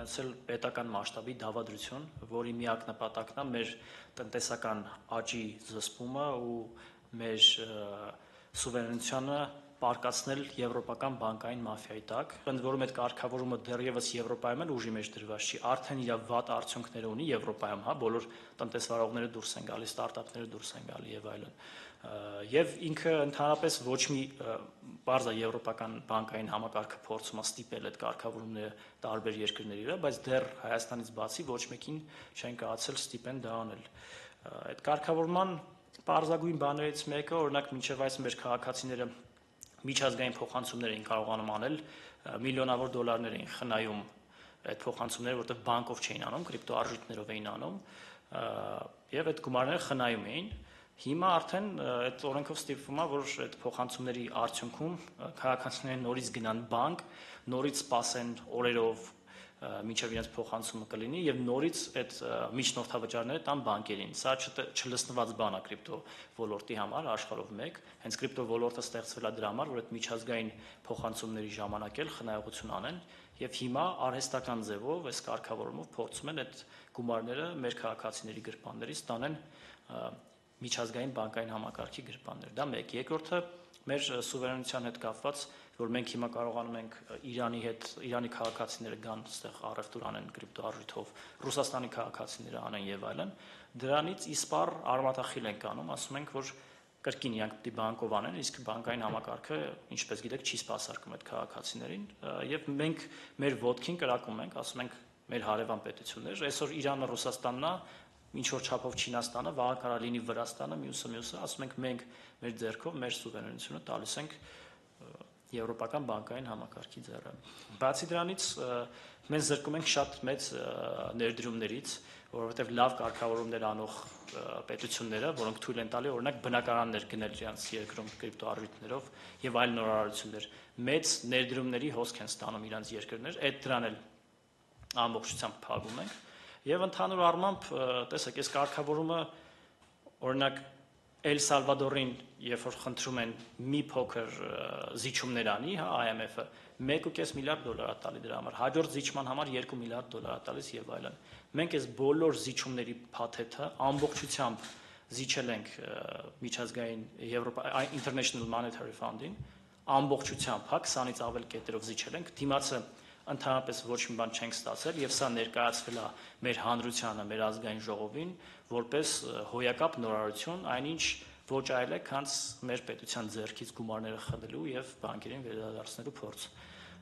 ունեցել պետական մասշտաբի դավադրություն, որի միակ նպատակն է մեր տնտեսական աճի զսպումը ու մեր սուվերենությանը պարկացնել եվրոպական բանկային մաֆիայի տակ, ընդ որում այդ կարգավորումը դեռևս Եվրոպայում էլ ուժի մեջ դրված չի, արդեն իր վատ արդյունքները ունի Եվրոպայում, հա, բոլոր տնտեսվարողները դուրս են գալիս, ստարտափները դուրս են գալի եւ այլն։ Եվ ինքը ընդհանրապես ոչ մի բարձր եվրոպական բանկային համակարգը փորձում է ստիպել այդ կարգավորումները տարբեր երկրների վրա, բայց դեռ Հայաստանից բացի ոչ մեկին չեն կարողացել ստիպեն դա անել։ Այդ կարգավորման պարզագույն բաներից մեկը, օրինակ, մինչև այս մեր քաղաքացիները միջազգային փոխանցումներ էին կարողանում անել, միլիոնավոր դոլարներ էին խնայում այդ փոխանցումները, որտեղ բանկով չէին անում, կրիպտոարժույթներով էին անում, եւ այդ գումարները խնայում էին։ Հիմա արդեն այդ օրենքով ստիպվում է, որ այդ փոխանցումների արդյունքում քաղաքացիները նորից գնան բանկ, նորից սպասեն օրերով մինչև իրենց փոխանցումը կլինի եւ նորից այդ միջնորդավճարները տան բանկերին։ Սա չլսնված բան է կրիպտո ոլորտի համար աշխարհով մեկ, հենց կրիպտո ոլորտը ստեղծվել է դրա համար, որ այդ միջազգային փոխանցումների ժամանակ էլ խնայողություն անեն եւ հիմա արհեստական ձևով այս կարգավորումով փորձում են այդ գումարները մեր քաղաքացիների գրպաններից տանեն միջազգային բանկային համակարգի գրպաններ։ Դա մեկ, երկրորդը մեր սուվերենության հետ կապված, որ մենք հիմա կարողանում ենք Իրանի քաղաքացիները գան այստեղ առևտուր անեն կրիպտոարժույթով, Ռուսաստանի քաղաքացիները անեն եւ այլն, դրանից իսպառ արմատախիլ ենք անում, ասում ենք, որ կրկին իրանք պիտի բանկով անեն, իսկ բանկային համակարգը, ինչպես գիտեք, չի սպասարկում այդ քաղաքացիներին, եւ մենք մեր ոտքին կրակում ենք, ասում ենք մեր հարևան պետություններ, այսօր Իրանը, Ռուսաստանն է, ինչ որ չափով Չինաստանը, վաղը կարա լինի Վրաստանը, մյուսը, ասում ենք մենք մեր ձեռքով մեր սուվերենությունը տալիս ենք եվրոպական բանկային համակարգի ձեռը։ Բացի դրանից մենք զրկում ենք շատ մեծ ներդրումներից, որովհետև լավ կարգավորումներ անող պետությունները, որոնք թույլ են տալի օրինակ բնակարաններ գնել իրենց երկրում կրիպտոարժույթներով եւ այլ նորարարություններ, մեծ ներդրումների հոսք են ստանում իրենց երկրներ, այդ դրան էլ ամբողջությամբ փակում ենք։ Եվ ընդհանուր առմամբ, տեսեք, այս կարգավորումը օրինակ Էլ Սալվադորին, երբ որ խնդրում են մի փոքր զիջումներ անի, հա, IMF-ը 1.5 միլիարդ դոլար է տալի դրա համար, հաջորդ զիջման համար 2 միլիարդ դոլար է տալիս եւ այլն։ Մենք այս բոլոր զիջումների փաթեթը ամբողջությամբ զիջել ենք միջազգային International Monetary Fund-ին, ամբողջությամբ, հա, 20-ից ավել կետերով զիջել ենք, դիմացը ընդհանրապես ոչ մի բան չենք ստացել եւ սա ներկայացվել է մեր հանրությանը, մեր ազգային ժողովին, որպես հոյակապ նորարարություն, այնինչ ոչ այլ է, քան մեր պետության ձեռքից գումարները խլելու եւ բանկերին վերադարձնելու փորձ։